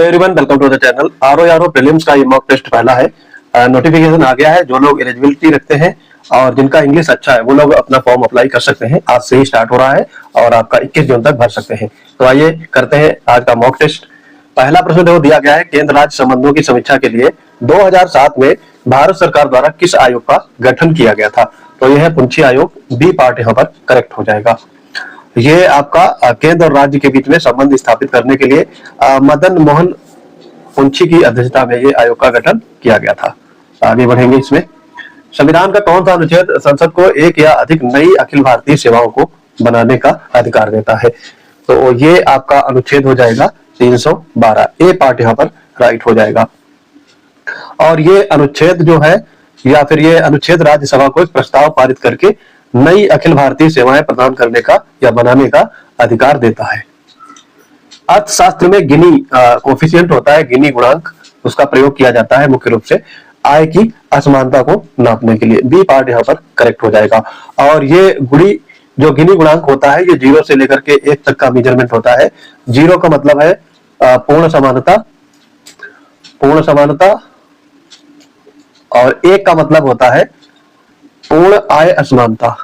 Everyone, welcome to the channel. RO prelims का ये mock test पहला है। नोटिफिकेशन आ गया है। जो लोग एलिजिबिलिटी रखते हैं और जिनका इंग्लिश अच्छा है वो लोग अपना फॉर्म अप्लाई कर सकते हैं। आज से ही स्टार्ट हो रहा है और आपका 21 जून तक भर सकते हैं। तो आइए करते हैं आज का मॉक टेस्ट। पहला प्रश्न जो दिया गया है, केंद्र राज्य संबंधों की समीक्षा के लिए 2007 में भारत सरकार द्वारा किस आयोग का गठन किया गया था? तो यह है पुंछी आयोग। बी पार्ट यहाँ पर करेक्ट हो जाएगा। ये आपका केंद्र और राज्य के बीच में संबंध स्थापित करने के लिए मदन मोहन पुंछी की अध्यक्षता में ये आयोग का गठन किया गया था। आगे बढ़ेंगे। इसमें संविधान का कौन सा अनुच्छेद संसद को एक या अधिक नई अखिल भारतीय सेवाओं को बनाने का अधिकार देता है? तो ये आपका अनुच्छेद हो जाएगा 312। ए पार्ट यहाँ पर राइट हो जाएगा। और ये अनुच्छेद जो है या फिर ये अनुच्छेद राज्यसभा को एक प्रस्ताव पारित करके नई अखिल भारतीय सेवाएं प्रदान करने का या बनाने का अधिकार देता है। अर्थशास्त्र में गिनी कोफिशिएंट होता है, गिनी गुणांक, उसका प्रयोग किया जाता है मुख्य रूप से आय की असमानता को नापने के लिए। बी पार्ट यहाँ पर करेक्ट हो जाएगा। और ये जो गिनी गुणांक होता है, ये 0 से लेकर के 1 तक का मेजरमेंट होता है। 0 का मतलब है पूर्ण समानता और 1 का मतलब होता है पूर्ण आय असमानता।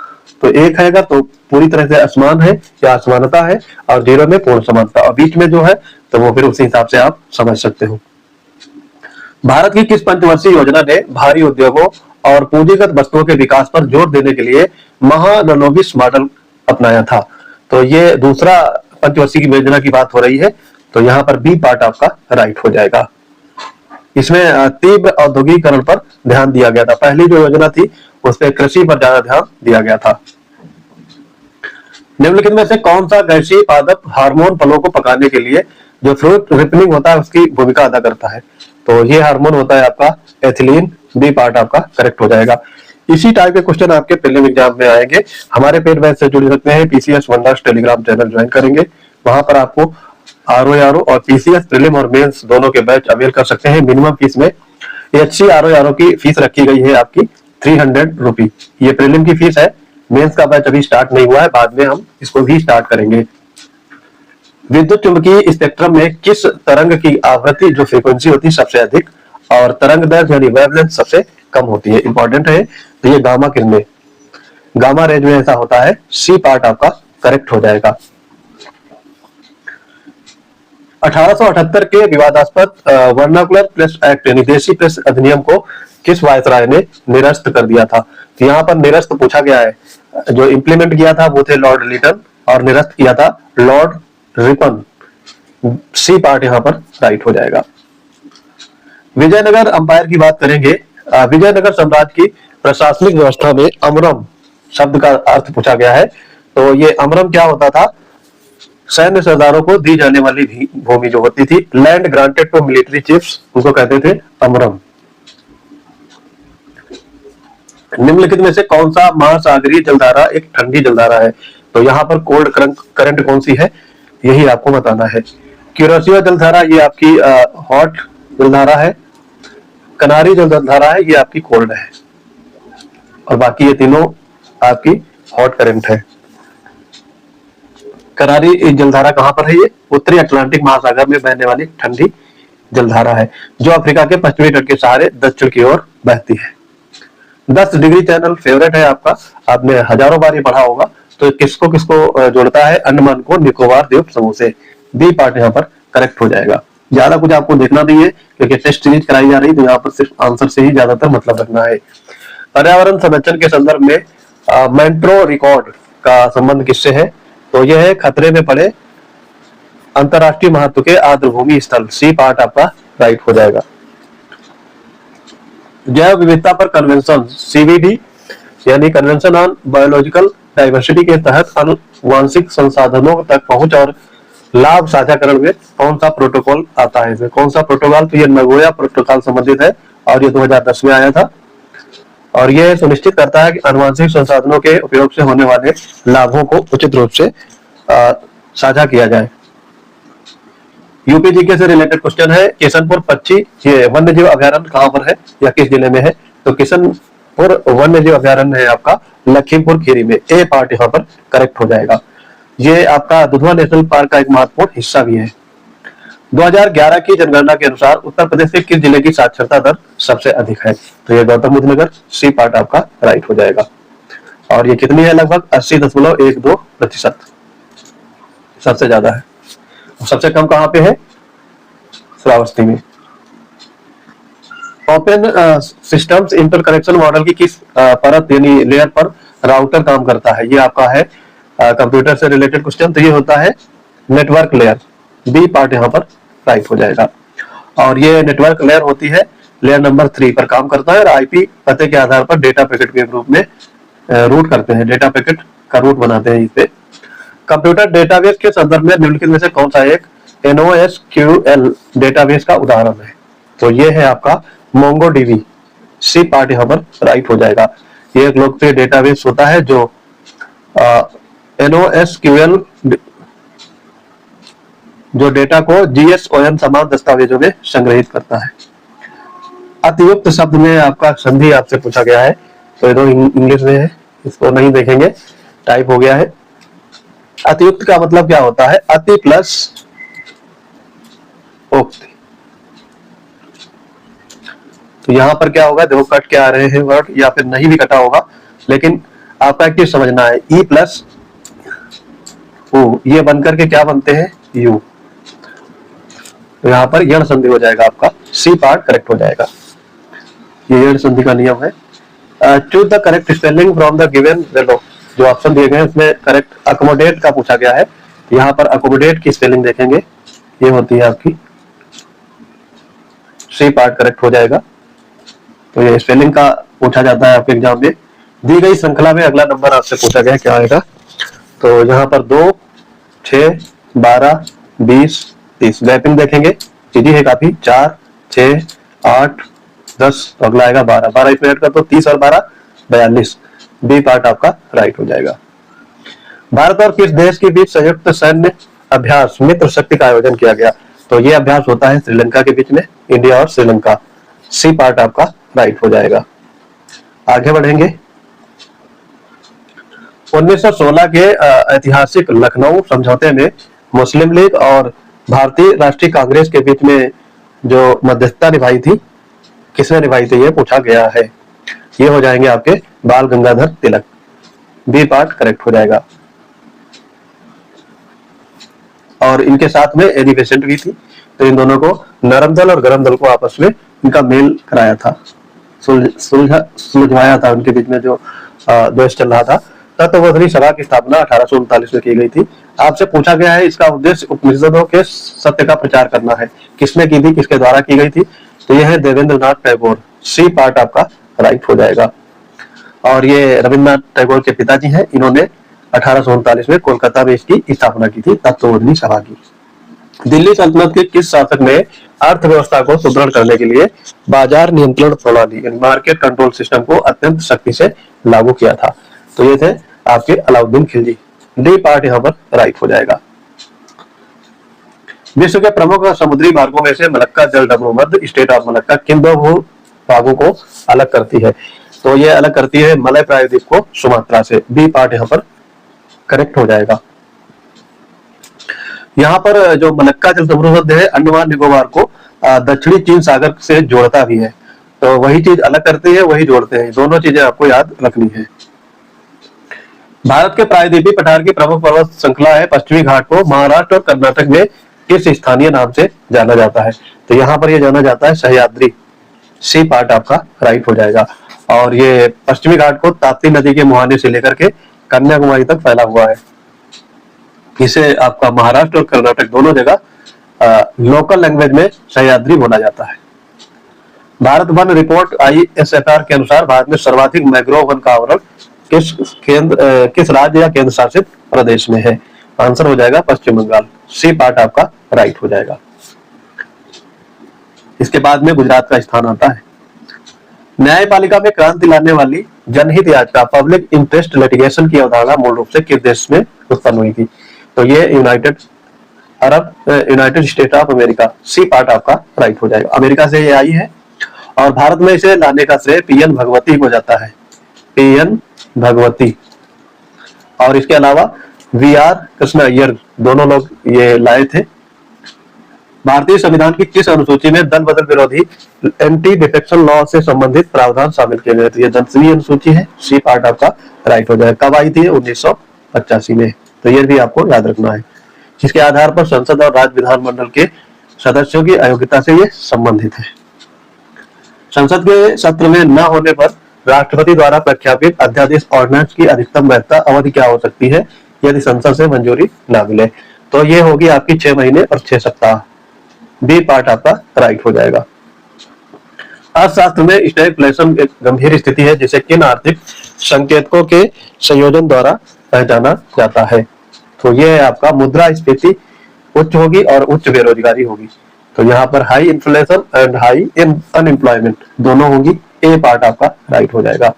तो 1 है तो पूरी तरह से असमान है या असमानता है, और 0 में पूर्ण समानता, और बीच में जो है तो वो फिर उसी हिसाब से आप समझ सकते हो। भारत की किस पंचवर्षीय योजना ने भारी उद्योगों और पूंजीगत वस्तुओं के विकास पर जोर देने के लिए महालनोबिस मॉडल अपनाया था? तो ये दूसरा पंचवर्षीय की योजना की बात हो रही है। तो यहाँ पर बी पार्ट आपका राइट हो जाएगा। इसमें तीव्र औद्योगिकरण पर ध्यान दिया गया था। पहली जो योजना थी उसपे कृषि पर ज्यादा ध्यान दिया गया था। निम्नलिखित में से कौन सा गैसीय पादप हार्मोन फलों को पकाने के लिए जो फ्रूट रिपनिंग होता है उसकी भूमिका अदा करता है? तो ये हार्मोन होता है आपका एथिलीन। बी पार्ट आपका करेक्ट हो जाएगा। इसी टाइप के क्वेश्चन आपके प्रीलिम एग्जाम में आएंगे। हमारे पेड बैच से जुड़ सकते हैं। PCS wonders Telegram channel join करेंगे, वहां पर आपको आरओ और पीसीएस प्रीलिम और मेंस दोनों के बैच अवेल कर सकते हैं। मिनिमम फीस में एचसी आरओ की फीस रखी गई है आपकी 300 रुपी। ये प्रीलिम की फीस है। मेंस का बैच अभी स्टार्ट नहीं हुआ है, बाद में हम इसको भी स्टार्ट करेंगे। विद्युत चुंबकीय स्पेक्ट्रम में किस तरंग की आवृत्ति जो फ्रीक्वेंसी होती है सबसे अधिक और तरंग दैर्घ्य यानी वेवलेंथ सबसे कम होती है? इंपॉर्टेंट है। तो ये गामा किरणें, गामा रेज में ऐसा होता है। सी पार्ट आपका करेक्ट हो जाएगा। 1878 के विवादास्पद वर्नाकुलर प्रेस एक्ट यानी देसी प्रेस अधिनियम को किस वायसराय ने निरस्त कर दिया था? तो यहाँ पर निरस्त पूछा गया है। जो इंप्लीमेंट किया था वो थे लॉर्ड लिटन और निरस्त किया था लॉर्ड रिपन। सी पार्ट यहाँ पर राइट हो जाएगा। विजयनगर अंपायर की बात करेंगे। विजयनगर साम्राज्य की प्रशासनिक व्यवस्था में अमरम शब्द का अर्थ पूछा गया है। तो ये अमरम क्या होता था? सैन्य सरदारों को दी जाने वाली भूमि जो होती थी, land granted to military chiefs, उसको कहते थे अमरम। निम्नलिखित में से कौन सा महासागरीय जलधारा एक ठंडी जलधारा है? तो यहाँ पर कोल्ड करंट कौन सी है यही आपको बताना है। क्यूरोसियो जलधारा ये आपकी हॉट जलधारा है। कनारी जो जलधारा है ये आपकी कोल्ड है, और बाकी ये तीनों आपकी हॉट करंट है। करारी जलधारा कहां पर है? ये उत्तरी अटलांटिक महासागर में बहने वाली ठंडी जलधारा है जो अफ्रीका के पश्चिमी तट के सहारे दक्षिण की ओर बहती है। 10 डिग्री चैनल फेवरेट है आपका, आपने हजारों बार ये पढ़ा होगा। तो किसको किसको जोड़ता है? अंडमान को निकोबार द्वीप समूह से। बी पार्ट यहाँ पर करेक्ट हो जाएगा। ज्यादा कुछ आपको देखना नहीं है क्योंकि टेस्ट सीरीज कराई जा रही है, तो यहाँ पर सिर्फ आंसर से ही ज्यादातर मतलब रखना है। पर्यावरण संरक्षण के संदर्भ में मेंट्रो रिकॉर्ड का संबंध किससे है? तो यह है खतरे में पड़े अंतरराष्ट्रीय महत्व के आर्द्रभूमि स्थल। सी पार्ट आपका राइट हो जाएगा। जैव विविधता पर कन्वेंशन सीवीडी यानी कन्वेंशन ऑन बायोलॉजिकल डाइवर्सिटी के तहत आनुवांशिक संसाधनों तक पहुंच और लाभ साझाकरण में कौन सा प्रोटोकॉल आता है? इसमें कौन सा प्रोटोकॉल? तो ये नगोया प्रोटोकॉल संबंधित है और ये 2010 में आया था, और यह सुनिश्चित करता है कि आनुवांशिक संसाधनों के उपयोग से होने वाले लाभों को उचित रूप से साझा किया जाए। यूपीजीके से रिलेटेड क्वेश्चन है। किशनपुर पक्षी ये वन्य जीव अभयारण्य कहां पर है या किस जिले में है? तो किशनपुर वन्य जीव अभयारण्य है आपका लखीमपुर खीरी में। ए पार्ट यहाँ पर करेक्ट हो जाएगा। ये आपका दुधवा नेशनल पार्क का एक महत्वपूर्ण हिस्सा भी है। 2011 की जनगणना के अनुसार उत्तर प्रदेश के किस जिले की साक्षरता दर सबसे अधिक है? तो ये गौतम बुद्ध नगर, सी पार्ट आपका राइट हो जाएगा। और ये कितनी है? लगभग 80.12%, सबसे ज्यादा है। सबसे कम कहां पे है? श्रावस्ती में। ओपन सिस्टम्स इंटरकनेक्शन मॉडल की किस परत यानी लेयर पर राउटर काम करता है? ये आपका है कंप्यूटर से रिलेटेड क्वेश्चन, तो ये होता है नेटवर्क लेयर, बी पार्ट यहाँ पर राइट हो जाएगा। और ये नेटवर्क लेयर होती है लेयर नंबर 3 पर काम करता है और आईपी पते के आधार पर डेटा पैकेट के रूप में रूट करते हैं, डेटा पैकेट का रूट बनाते हैं। इस पे कंप्यूटर डेटाबेस के संदर्भ में निम्नलिखित में से कौन सा एक NoSQL डेटाबेस का उदाहरण है? तो ये है आपका MongoDB, सी पार्ट यहाँ पर राइट हो जाएगा। ये एक लोकप्रिय डेटाबेस होता है जो NoSQL जो डेटा को GSOM समान दस्तावेजों में संग्रहित करता है। अतियुक्त शब्द में आपका संधि आपसे पूछा गया है, तो ये दो इंग्लिश में है, इसको नहीं देखेंगे, टाइप हो गया है। अतियुक्त का मतलब क्या होता है? अति प्लस उक्त। तो यहां पर क्या होगा? देखो कट के आ रहे हैं वर्ड, या फिर नहीं भी कटा होगा, लेकिन आपका एक चीज समझना है, ई प्लस ओ ये बनकर के क्या बनते हैं? यू। तो यहाँ पर यण संधि हो जाएगा आपका, सी पार्ट करेक्ट हो जाएगा। ये यण संधि का नियम है। Choose the correct spelling from the given below. जो ऑप्शन दिए गए हैं उसमें करेक्ट अकोमोडेट का पूछा गया है, यहाँ पर अकोमोडेट की स्पेलिंग देखेंगे, ये होती है आपकी सी पार्ट करेक्ट हो जाएगा। तो ये स्पेलिंग का पूछा जाता है आपके एग्जाम में। दी गई श्रृंखला में अगला नंबर आपसे पूछा गया क्या आएगा? तो यहाँ पर 2, 6, 12, 20, 30 गैपिंग देखेंगे, सीधी है काफी। 4, 6, 8, 10, तो अगला आएगा 12, 12 इसमें ऐड कर दो, 30 और 12 42, बी पार्ट आपका राइट हो जाएगा। भारत और किस देश के बीच संयुक्त सैन्य अभ्यास मित्र शक्ति का आयोजन किया गया? तो ये अभ्यास होता है श्रीलंका के बीच में, इंडिया और श्रीलंका, सी पार्ट आपका राइट हो जाएगा। आगे बढ़ेंगे। 1916 के ऐतिहासिक लखनऊ समझौते में मुस्लिम लीग और भारतीय राष्ट्रीय कांग्रेस के बीच में जो मध्यस्थता निभाई थी, किसने निभाई थी? ये पूछा गया है। ये हो जाएंगे आपके बाल Gangadhar Tilak, B part correct हो जाएगा। और इनके साथ में एनी बेसेंट भी थी, तो इन दोनों को नरम दल और गरम दल को आपस में इनका मेल कराया था, सुलझवाया था, उनके बीच में जो द्वेष चल रहा था। तत्वबोधिनी सभा की स्थापना 1839 में की गई थी। आपसे पूछा गया है इसका उद्देश्य उपनिषदों के सत्य का प्रचार करना है, किसने की थी, किसके द्वारा की गई थी? तो यह है देवेंद्रनाथ टैगोर, सी पार्ट आपका राइट हो जाएगा। और ये रविन्द्रनाथ टैगोर के पिताजी हैं, इन्होंने 1839 में कोलकाता में इसकी स्थापना की थी, तत्वबोधिनी सभा की। दिल्ली सल्तनत के किस शासक ने अर्थव्यवस्था को सुदृढ़ करने के लिए बाजार नियंत्रण प्रणाली मार्केट कंट्रोल सिस्टम को अत्यंत सख्ती से लागू किया था? तो ये थे आपके अलाउद्दीन खिलजी, डी पार्ट यहाँ पर राइट हो जाएगा। विश्व के प्रमुख समुद्री मार्गों में से मलक्का जलडमरू मध्य स्टेट ऑफ मलक्का किन दो भागों को अलग करती है? तो ये अलग करती है मलय प्रायद्वीप को सुमात्रा से, बी पार्ट यहाँ पर करेक्ट हो जाएगा। यहाँ पर जो मलक्का जलडमरू मध्य है, अंडमान निकोबार को दक्षिणी चीन सागर से जोड़ता भी है, तो वही चीज अलग करती है, वही जोड़ते हैं, दोनों चीजें आपको याद रखनी है। भारत के प्रायद्वीपीय पठार की प्रमुख पर्वत श्रृंखला है पश्चिमी घाट को महाराष्ट्र और कर्नाटक में किस स्थानीय नाम से जाना जाता है? तो यहाँ पर यह जाना जाता है सह्याद्री, सी पार्ट आपका राइट हो जाएगा। और ये पश्चिमी घाट को ताप्ती नदी के मुहाने से लेकर के कन्याकुमारी तक फैला हुआ है। इसे आपका महाराष्ट्र और कर्नाटक दोनों जगह लोकल लैंग्वेज में सह्याद्री बोला जाता है। भारत वन रिपोर्ट ISFR के अनुसार भारत में सर्वाधिक मैंग्रोव वन का आवरण किस राज्य या केंद्र शासित प्रदेश में है? आंसर हो जाएगा पश्चिम बंगाल, सी पार्ट आपका राइट हो जाएगा। इसके बाद में गुजरात का स्थान आता है। न्यायपालिका में क्रांति लाने वाली जनहित याचिका पब्लिक इंटरेस्ट लिटिगेशन की अवधारणा मूल रूप से किस देश में उत्पन्न हुई थी? तो ये United State of America, C part आपका राइट हो जाएगा। अमेरिका से ये आई है और भारत में इसे लाने का श्रेय PN भगवती को जाता है, PN भगवती। और इसके अलावा VR कृष्ण अय्यर दोनों लोग ये लाए थे। भारतीय संविधान की किस अनुसूची में दल बदल विरोधी एंटी डिफेक्शन लॉ से संबंधित प्रावधान शामिल किए गए? तो ये 10वीं अनुसूची है, सी पार्ट आपका राइट हो जाएगा। कब आई थी? 1985 में। तो ये भी आपको याद रखना है, जिसके आधार पर संसद और राज्य विधानमंडल के सदस्यों की अयोग्यता से ये संबंधित है। संसद के सत्र में न होने पर राष्ट्रपति द्वारा प्रख्यापित अध्यादेश ऑर्डिनेंस की अधिकतम वैधता अवधि क्या हो सकती है यदि संसद से मंजूरी न मिले? तो ये होगी आपकी 6 महीने और 6 सप्ताह। बी पार्ट आपका राइट हो जाएगा। अर्थशास्त्र में स्टैगफ्लेशन एक गंभीर स्थिति है जिसे किन आर्थिक संकेतकों के संयोजन द्वारा पहचाना जाता है? तो ये है आपका मुद्रास्फीति उच्च होगी और उच्च बेरोजगारी होगी। तो यहाँ पर high inflation and high unemployment दोनों होगी। ए पार्ट आपका राइट हो जाएगा।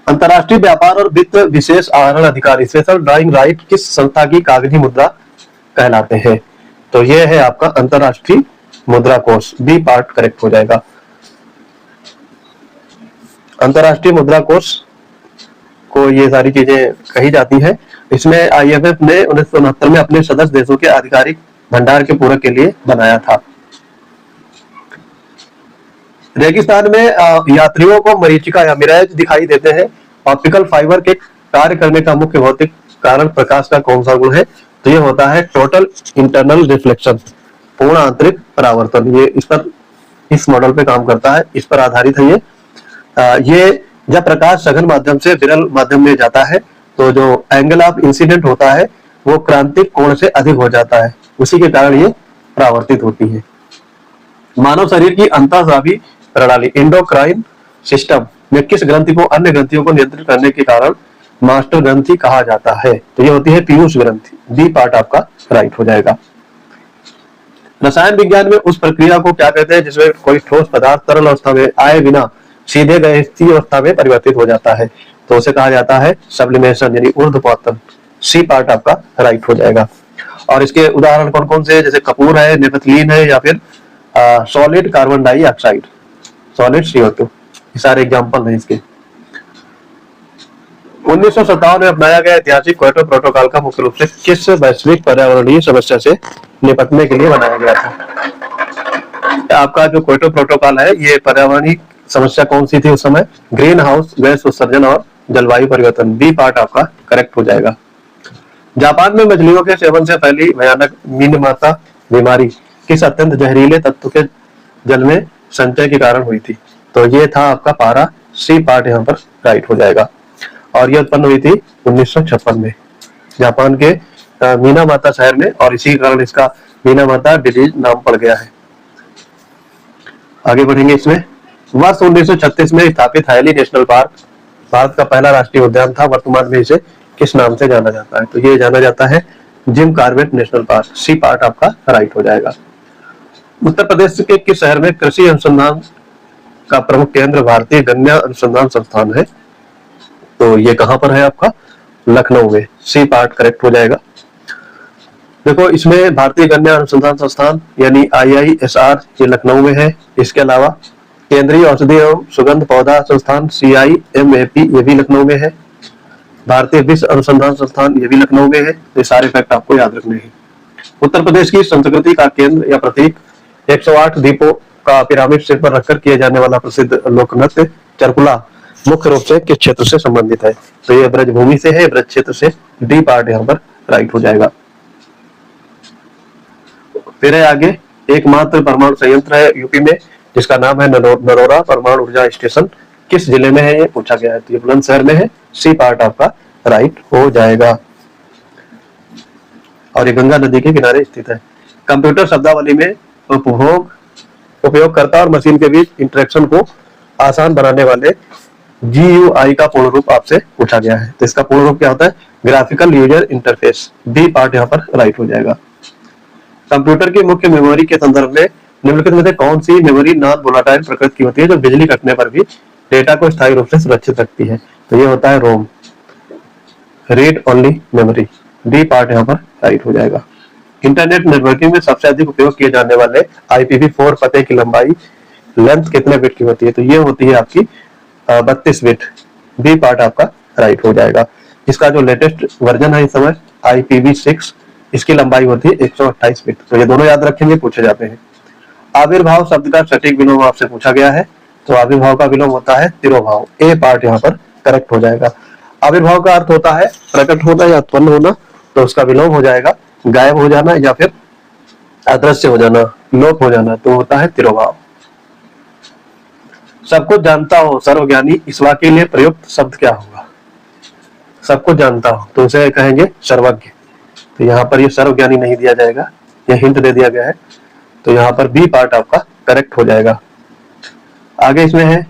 अंतर्राष्ट्रीय व्यापार और वित्त विशेष आहरण अधिकारी स्पेशल ड्राइंग राइट किस संस्था की कागजी मुद्रा कहलाते हैं? तो ये है आपका अंतर्राष्ट्रीय मुद्रा कोष। बी पार्ट करेक्ट हो जाएगा। अंतर्राष्ट्रीय मुद्रा कोष को ये सारी चीजें कही जाती है। इसमें IMF ने 1969 में अपने सदस्य देशों के आधिकारिक भंडार के पूरक के लिए बनाया था। रेगिस्तान में यात्रियों को मरीचिका या मिराज दिखाई देते हैं। ऑप्टिकल फाइबर के कार्य करने का मुख्य भौतिक कारण प्रकाश का कौन सा गुण है? तो ये होता है टोटल इंटरनल रिफ्लेक्शन, पूर्ण आंतरिक परावर्तन। ये इस मॉडल पे काम करता है, इस पर आधारित है ये जब प्रकाश सघन माध्यम से विरल माध्यम में जाता है तो जो एंगल ऑफ इंसिडेंट होता है वो क्रांतिक कोण से अधिक हो जाता है, उसी के कारण ये परावर्तित होती है। मानव शरीर की अंतःस्रावी प्रणाली एंडोक्राइन सिस्टम में किस ग्रंथि को अन्य ग्रंथियों को नियंत्रित करने के कारण मास्टर ग्रंथि कहा जाता है? तो ये होती है पीयूष ग्रंथि। बी पार्ट आपका राइट हो जाएगा। रसायन विज्ञान में उस प्रक्रिया को क्या कहते हैं जिसमें कोई ठोस पदार्थ तरल अवस्था में आए बिना सीधे गैसीय अवस्था में परिवर्तित हो जाता है? तो उसे कहा जाता है सब्लिमेशन यानी ऊर्ध्वपतन। सी पार्ट आपका राइट हो जाएगा। और इसके उदाहरण कौन कौन से है? जैसे कपूर है, नेपथलीन है, या फिर solid carbon dioxide, solid CO2, ये सारे एग्जांपल हैं इसके। 1957 में अपनाया गया ऐतिहासिक क्योटो प्रोटोकॉल का मुख्य रूप से किस वैश्विक पर्यावरणीय समस्या से निपटने के लिए बनाया गया था? आपका जो क्योटो प्रोटोकॉल है ये पर्यावरणीय समस्या कौन सी थी उस समय? ग्रीन हाउस गैस उत्सर्जन और जलवायु परिवर्तन। बी पार्ट आपका करेक्ट हो जाएगा। जापान में मछलियों के सेवन से फैली भयानक मीनमाता बीमारी किस अत्यंत जहरीले तत्व के जल में संचय के कारण हुई थी? तो ये था आपका पारा। सी पार्ट यहाँ पर राइट हो जाएगा। और ये उत्पन्न हुई थी 1956 में जापान के मीनामाता शहर में, और इसी कारण इसका मीनामाता डिजीज नाम पड़ गया है। आगे बढ़ेंगे इसमें। वर्ष 1936 में स्थापित हायली नेशनल पार्क भारत का पहला राष्ट्रीय उद्यान था। वर्तमान में इसे किस नाम से जाना जाता है? तो ये जाना जाता है Jim Corbett national park. C part आपका राइट हो जाएगा। उत्तर प्रदेश के किस शहर में कृषि अनुसंधान का प्रमुख केंद्र भारतीय गन्ना अनुसंधान संस्थान है? तो ये कहां पर है आपका? लखनऊ में। सी पार्ट करेक्ट हो जाएगा। देखो इसमें भारतीय गन्ना अनुसंधान संस्थान यानी IISR ये लखनऊ में है। इसके अलावा केंद्रीय औषधि एवं सुगंध पौधा संस्थान CIMAP ये भी लखनऊ में है। भारतीय विश्व अनुसंधान संस्थान ये भी लखनऊ में है। ये सारे फैक्ट आपको याद रखने हैं। उत्तर प्रदेश की संस्कृति का केंद्र या प्रतीक 108 दीपों का पिरामिड सिर पर रखकर किए जाने वाला प्रसिद्ध लोक नृत्य चरकुला मुख्य रूप से किस क्षेत्र से संबंधित है? तो ये ब्रजभूमि से है, ब्रज क्षेत्र से। डी पार्ट यहाँ पर राइट हो जाएगा। फिर है आगे एकमात्र परमाणु संयंत्र है यूपी में जिसका नाम है नरोरा परमाणु ऊर्जा स्टेशन। किस जिले में है ये पूछा गया है? तो ये बुलंदशहर में है। सी पार्ट आपका राइट हो जाएगा। और ये गंगा नदी के किनारे स्थित है। कंप्यूटर शब्दावली में उपयोगकर्ता और मशीन के बीच इंटरेक्शन को आसान बनाने वाले GUI का पूर्ण रूप आपसे पूछा गया है। तो इसका पूर्ण रूप क्या होता है? Graphical user interface. B part यहाँ पर राइट हो जाएगा। कंप्यूटर की मुख्य मेमोरी के संदर्भ में निम्नलिखित में से कौन सी मेमोरी नॉन वोलाटाइल प्रकृति की होती है जो बिजली कटने पर भी डेटा को स्थायी रूप से सुरक्षित रखती है? तो ये होता है ROM, read only memory. The part यहाँ पर राइट हो जाएगा। इंटरनेट नेटवर्किंग में सबसे अधिक उपयोग किए जाने वाले IPv4 पते की लंबाई लेंथ कितने बिट की होती है? तो ये होती है आपकी 32 बिट। बी पार्ट आपका राइट हो जाएगा। इसका जो लेटेस्ट वर्जन है इस समय IPv6 इसकी लंबाई होती है 128 फीट। तो ये दोनों याद रखेंगे, पूछे जाते हैं। आविर्भाव शब्द का सटीक विलोम आपसे पूछा गया है, तो आविर्भाव का विलोम होता है तिरोभाव। ए पार्ट यहाँ पर करेक्ट हो जाएगा। आविर्भाव का अर्थ होता है प्रकट होना या उत्पन्न होना, तो उसका विलोम हो जाएगा गायब हो जाना या फिर अदृश्य हो जाना, लोप हो जाना, तो होता है तिरोभाव। सब कुछ जानता हो सर्वज्ञानी, इस वाक्य के लिए प्रयुक्त शब्द क्या होगा? सब कुछ जानता हो तो उसे कहेंगे सर्वज्ञ। तो यहाँ पर ये सर्वज्ञानी नहीं दिया जाएगा, ये हिंट दे दिया गया है, तो यहाँ पर बी पार्ट आपका करेक्ट हो जाएगा। आगे इसमें है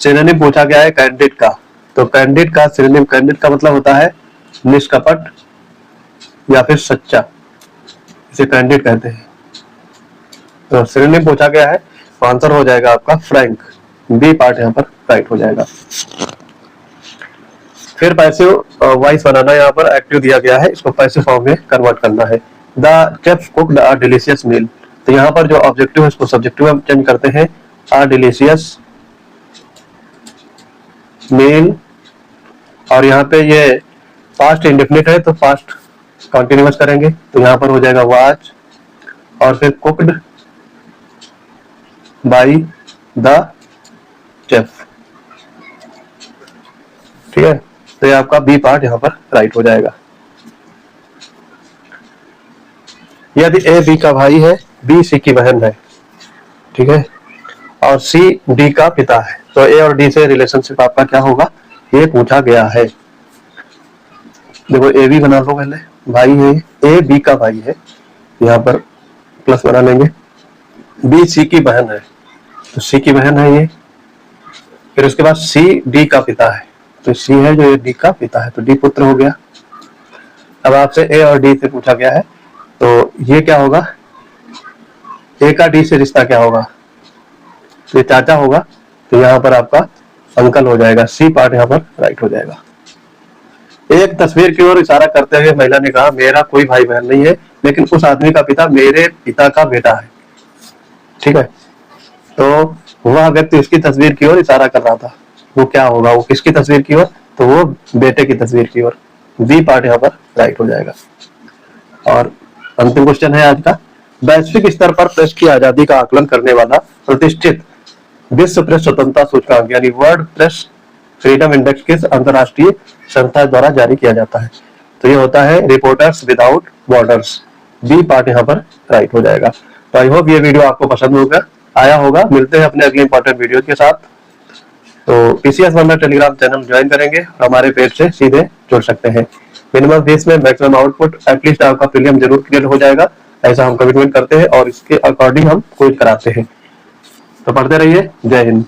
सिनोनिम पूछा गया है कैंडिड का, तो कैंडिड का सिनोनिम, कैंडिड का मतलब होता है निष्कपट या फिर सच्चा, इसे कैंडिड कहते हैं। तो सिनोनिम पूछा गया है, तो आंसर हो जाएगा आपका फ्रैंक। बी पार्ट यहाँ पर राइट हो जाएगा। फिर पैसिव वॉइस बनाना, यहाँ पर एक्टिव दिया गया है, इसको पैसिव फॉर्म में कन्वर्ट करना है। The chef cooked a delicious meal, तो यहाँ पर जो ऑब्जेक्टिव है उसको सब्जेक्टिव में चेंज करते हैं, अ डिलीशियस मील। और यहाँ पे ये पास्ट इंडेफिनिट है, तो पास्ट कंटिन्यूअस करेंगे, तो यहाँ पर हो जाएगा वाच और फिर कुक्ड बाय द शेफ। ठीक है, तो ये आपका बी पार्ट यहाँ पर राइट हो जाएगा। यदि ए बी का भाई है, बी सी की बहन है, ठीक है, और सी डी का पिता है, तो ए और डी से रिलेशनशिप आपका क्या होगा, ये पूछा गया है। देखो ए बी बना लो पहले, भाई है, ए बी का भाई है, यहाँ पर प्लस बना लेंगे। बी सी की बहन है, तो सी की बहन है ये। फिर उसके बाद सी डी का पिता है, तो सी है जो ये डी का पिता है, तो डी पुत्र हो गया। अब आपसे ए और डी से पूछा गया है, तो ये क्या होगा, ए का डी से रिश्ता क्या होगा, तो ये चाचा होगा, तो यहाँ पर आपका अंकल हो जाएगा। सी पार्ट यहाँ पर राइट हो जाएगा। एक तस्वीर की ओर इशारा करते हुए महिला ने कहा, मेरा कोई भाई बहन नहीं है, लेकिन उस आदमी का पिता मेरे पिता का बेटा है। ठीक है, तो वह व्यक्ति उसकी तस्वीर की ओर इशारा कर रहा था, वो क्या होगा, वो किसकी तस्वीर की ओर, तो वो बेटे की तस्वीर की ओर। बी पार्ट यहाँ पर राइट हो जाएगा। और अंतिम क्वेश्चन है आज का, वैश्विक स्तर पर प्रेस की आजादी का आकलन करने वाला प्रतिष्ठित विश्व प्रेस स्वतंत्रता सूचकांक यानी वर्ल्ड प्रेस फ्रीडम इंडेक्स किस अंतरराष्ट्रीय संस्था द्वारा जारी किया जाता है, तो ये होता है reporters without borders. B part यहाँ पर राइट हो जाएगा। तो आई होप ये वीडियो आपको पसंद आया होगा। मिलते हैं अपने अगले इंपॉर्टेंट वीडियो के साथ। तो PCS wonder Telegram channel join करेंगे और हमारे पेज से सीधे जुड़ सकते हैं। मिनिमम फीस में मैक्सिमम आउटपुट, एटलीस्ट आपका प्रीलियम जरूर क्लियर हो जाएगा, ऐसा हम कमिटमेंट करते हैं और इसके अकॉर्डिंग हम क्विज कराते हैं। तो पढ़ते रहिए। जय हिंद।